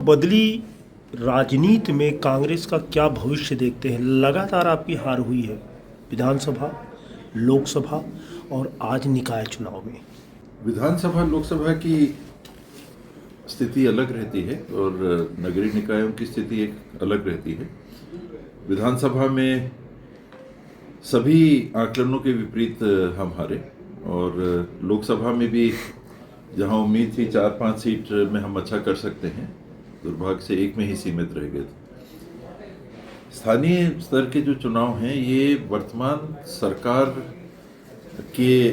बदली राजनीति में कांग्रेस का क्या भविष्य देखते हैं? लगातार आपकी हार हुई है विधानसभा, लोकसभा और आज निकाय चुनाव में। विधानसभा लोकसभा की स्थिति अलग रहती है और नगरीय निकायों की स्थिति एक अलग रहती है। विधानसभा में सभी आकलनों के विपरीत हम हारे और लोकसभा में भी जहां उम्मीद थी 4-5 सीट में हम अच्छा कर सकते हैं, दुर्भाग्य से एक में ही सीमित रह गए थे। स्थानीय स्तर के जो चुनाव हैं ये वर्तमान सरकार के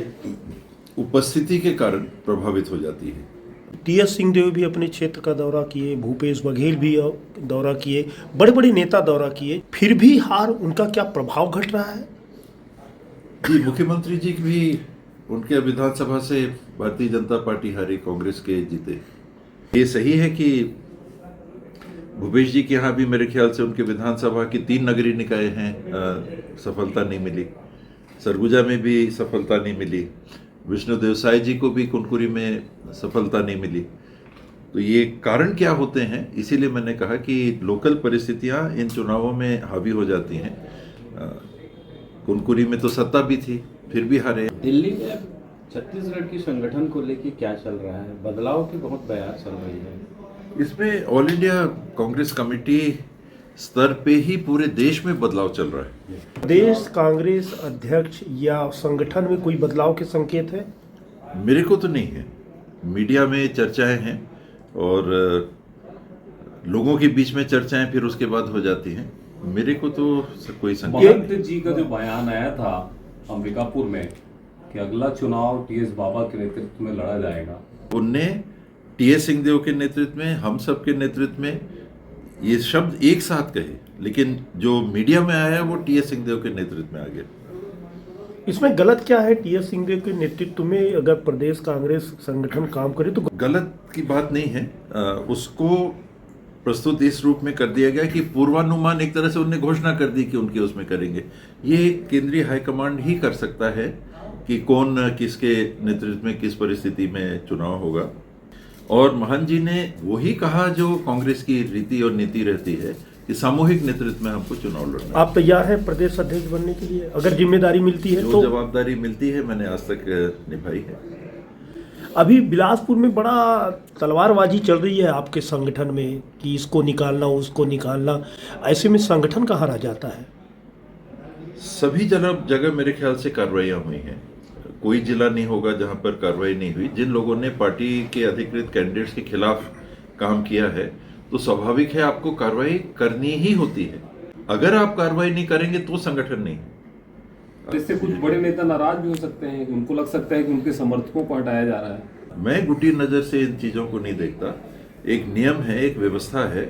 उपस्थिति के कारण प्रभावित हो जाती है। टीएस सिंहदेव भी अपने क्षेत्र का दौरा किए, भूपेश बघेल भी दौरा किए, बड़े बड़े नेता दौरा किए, फिर भी हार, उनका क्या प्रभाव घट रहा है? जी, मुख्यमंत्री जी भी उनके विधानसभा से भारतीय जनता पार्टी हारी, कांग्रेस के जीते। ये सही है कि भूपेश जी के यहाँ भी मेरे ख्याल से उनके विधानसभा की 3 नगरीय निकाय हैं, सफलता नहीं मिली। सरगुजा में भी सफलता नहीं मिली। विष्णुदेव साय जी को भी कुनकुरी में सफलता नहीं मिली। तो ये कारण क्या होते हैं? इसीलिए मैंने कहा कि लोकल परिस्थितियां इन चुनावों में हावी हो जाती हैं। कुनकुरी में तो सत्ता भी थी, फिर भी हारे। दिल्ली में छत्तीसगढ़ की संगठन को लेकर क्या चल रहा है? बदलाव की बहुत बयान चल रही है। इसमें ऑल इंडिया कांग्रेस कमेटी स्तर पे ही पूरे देश में बदलाव चल रहा है। प्रदेश कांग्रेस अध्यक्ष या संगठन में कोई बदलाव के संकेत है? मेरे को तो नहीं है। मीडिया में चर्चाएं हैं और लोगों के बीच में चर्चाएं फिर उसके बाद हो जाती हैं। मेरे को तो कोई संकेत। महंत जी का जो बयान आया था अंबिकापुर में कि अगला चुनाव टीएस बाबा के नेतृत्व में लड़ा जाएगा, उनने टीएस सिंहदेव के नेतृत्व में, हम सब के नेतृत्व में ये शब्द एक साथ कहे, लेकिन जो मीडिया में आया वो टीएस सिंहदेव के नेतृत्व में आ गया। इसमें गलत क्या है? टीएस सिंहदेव के नेतृत्व में अगर प्रदेश कांग्रेस संगठन काम करे तो गलत की बात नहीं है। उसको प्रस्तुत इस रूप में कर दिया गया कि पूर्वानुमान, एक तरह से उन्होंने घोषणा कर दी कि उनके उसमें करेंगे। ये केंद्रीय हाईकमांड ही कर सकता है कि कौन किसके नेतृत्व में किस परिस्थिति में चुनाव होगा। और महान जी ने वही कहा जो कांग्रेस की रीति और नीति रहती है कि सामूहिक नेतृत्व में हमको चुनाव लड़ना है। आप तैयार हैं प्रदेश अध्यक्ष बनने के लिए अगर जिम्मेदारी मिलती है? जो तो जवाबदारी मिलती है मैंने आज तक निभाई है। अभी बिलासपुर में बड़ा तलवारबाजी चल रही है आपके संगठन में कि इसको निकालना, उसको निकालना। ऐसे में संगठन कहाँ रह जाता है? सभी जगह मेरे ख्याल से कार्रवाइयाँ हुई हैं। कोई जिला नहीं होगा जहां पर कार्रवाई नहीं हुई। जिन लोगों ने पार्टी के अधिकृत कैंडिडेट्स के खिलाफ काम किया है तो स्वाभाविक है आपको कार्रवाई करनी ही होती है। अगर आप कार्रवाई नहीं करेंगे तो संगठन नहीं। इससे कुछ बड़े नेता नाराज भी हो सकते हैं, उनको लग सकता है कि उनके समर्थकों को हटाया जा रहा है। मैं गुटी नजर से इन चीजों को नहीं देखता। एक नियम है, एक व्यवस्था है।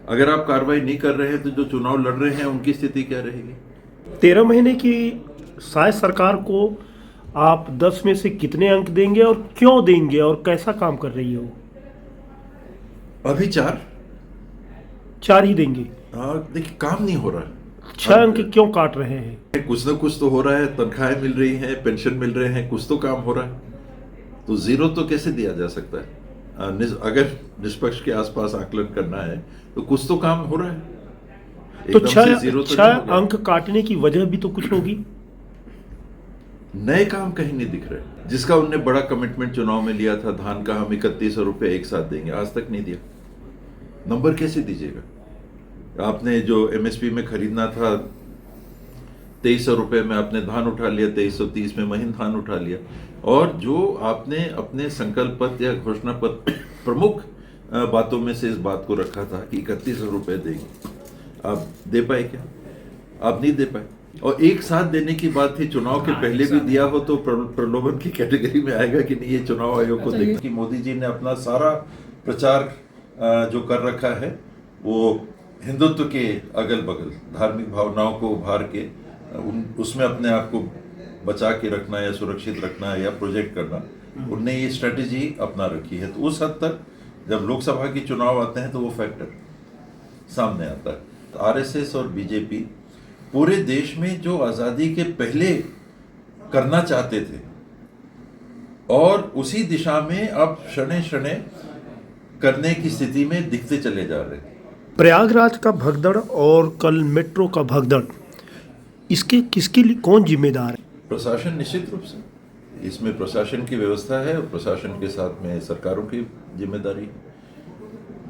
अगर आप कार्रवाई नहीं कर रहे हैं तो जो चुनाव लड़ रहे हैं उनकी स्थिति क्या रहेगी? 13 महीने की शायद सरकार को आप 10 में से कितने अंक देंगे और क्यों देंगे और कैसा काम कर रही हो? अभी 4 ही देंगे। देखिए, काम नहीं हो रहा है। 6 अंक क्यों काट रहे हैं? कुछ ना कुछ तो हो रहा है। तनख्वाहें मिल रही हैं, पेंशन मिल रहे हैं, कुछ तो काम हो रहा है। तो 0 तो कैसे दिया जा सकता है? अगर निष्पक्ष के आसपास आकलन करना है तो कुछ तो काम हो रहा है। तो एकदम से 0 तो 6 अंक काटने की वजह भी तो कुछ होगी। नए काम कहीं नहीं दिख रहे। जिसका उनने बड़ा कमिटमेंट चुनाव में लिया था, धान का हम 3100 रुपये एक साथ देंगे, आज तक नहीं दिया। नंबर कैसे दीजिएगा? आपने जो एमएसपी में खरीदना था 2300 रुपये में आपने धान उठा लिया, 2330 में महीन धान उठा लिया। और जो आपने अपने संकल्प पत्र या घोषणा पत्र प्रमुख बातों में से इस बात को रखा था कि 3100 रुपये देंगे, आप दे पाए क्या? आप नहीं दे पाए। और एक साथ देने की बात थी, चुनाव के पहले भी दिया हो तो प्रलोभन की कैटेगरी में आएगा कि नहीं? ये चुनाव आयोग को देखना कि मोदी जी ने अपना सारा प्रचार जो कर रखा है वो हिंदुत्व के अगल बगल धार्मिक भावनाओं को उभार के उसमें अपने आप को बचा के रखना या सुरक्षित रखना या प्रोजेक्ट करना, उनने ये स्ट्रेटेजी अपना रखी है। तो उस हद तक जब लोकसभा के चुनाव आते हैं तो वो फैक्टर सामने आता है। आरएसएस और बीजेपी पूरे देश में जो आज़ादी के पहले करना चाहते थे और उसी दिशा में अब शने शने करने की स्थिति में दिखते चले जा रहे हैं। प्रयागराज का भगदड़ और कल मेट्रो का भगदड़, इसके किसके लिए कौन जिम्मेदार है? प्रशासन निश्चित रूप से, इसमें प्रशासन की व्यवस्था है और प्रशासन के साथ में सरकारों की जिम्मेदारी है।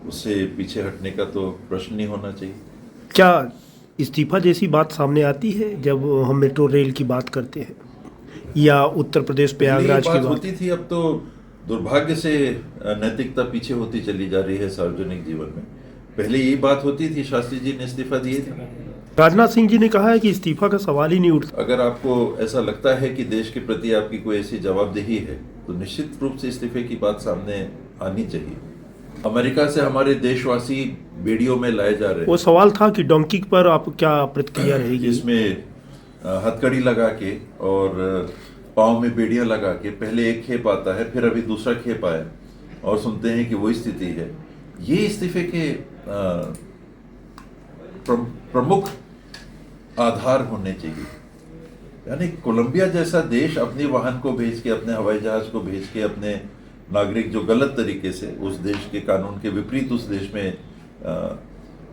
उससे पीछे हटने का तो प्रश्न नहीं होना चाहिए। क्या इस्तीफा जैसी बात सामने आती है जब हम मेट्रो रेल की बात करते हैं या उत्तर प्रदेश प्रयागराज पहले की ये बात बात? होती थी, अब तो दुर्भाग्य से नैतिकता पीछे होती चली जा रही है सार्वजनिक जीवन में। पहले यही बात होती थी, शास्त्री जी ने इस्तीफा दिए थे। राजनाथ सिंह जी ने कहा है कि इस्तीफा का सवाल ही नहीं उठता। अगर आपको ऐसा लगता है कि देश के प्रति आपकी कोई ऐसी जवाबदेही है तो निश्चित रूप से इस्तीफे की बात सामने आनी चाहिए। अमेरिका से हमारे देशवासी बेड़ियों में लाए जा रहे वो हैं, सवाल था कि डोंकी पर आप क्या प्रतिक्रिया रहेगी? इसमें हथकड़ी लगा के और पाँव में बेड़ियां लगा के पहले एक खेप आता है, फिर अभी दूसरा खेप आया और सुनते हैं कि वही स्थिति है। ये इस्तीफे के प्रमुख आधार होने चाहिए। यानी कोलंबिया जैसा देश अपने वाहन को भेज के, अपने हवाई जहाज को भेज के अपने नागरिक जो गलत तरीके से उस देश के कानून के विपरीत उस देश में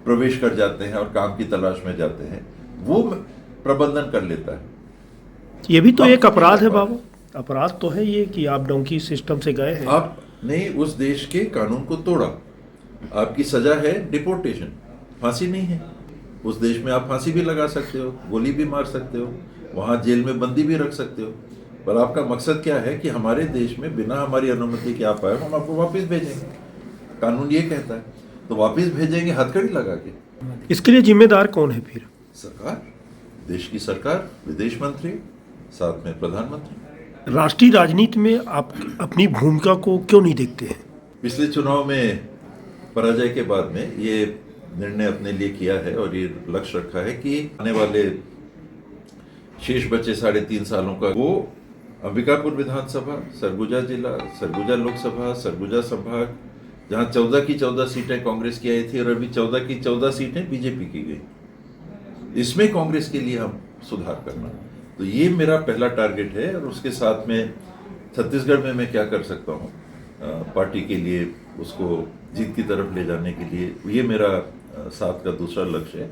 प्रवेश कर जाते हैं और काम की तलाश में जाते हैं, वो प्रबंधन कर लेता है। ये भी तो एक अपराध है बाबू। अपराध तो है ये कि आप डोंकी सिस्टम से गए हैं। आपने उस देश के कानून को तोड़ा, आपकी सजा है डिपोर्टेशन, फांसी नहीं है। उस देश में आप फांसी भी लगा सकते हो, गोली भी मार सकते हो, वहाँ जेल में बंदी भी रख सकते हो, पर आपका मकसद क्या है कि हमारे देश में बिना हमारी अनुमति के आप आए, हम आपको वापस भेजेंगे। कानून ये कहता है, तो वापस भेजेंगे हथकड़ी लगा के। इसके लिए जिम्मेदार कौन है फिर? सरकार, देश की सरकार, विदेश मंत्री, साथ में प्रधानमंत्री। राष्ट्रीय राजनीति में आप अपनी भूमिका को क्यों नहीं देखते हैं? पिछले चुनाव में पराजय के बाद में ये निर्णय अपने लिए किया है और ये लक्ष्य रखा है कि आने वाले शेष बचे 3.5 सालों का वो अंबिकापुर विधानसभा, सरगुजा जिला, सरगुजा लोकसभा, सरगुजा संभाग, जहां 14 की 14 सीटें कांग्रेस की आई थी और अभी 14 की 14 सीटें बीजेपी की गई, इसमें कांग्रेस के लिए हम सुधार करना। तो ये मेरा पहला टारगेट है और उसके साथ में छत्तीसगढ़ में मैं क्या कर सकता हूँ पार्टी के लिए, उसको जीत की तरफ ले जाने के लिए, ये मेरा साथ का दूसरा लक्ष्य है।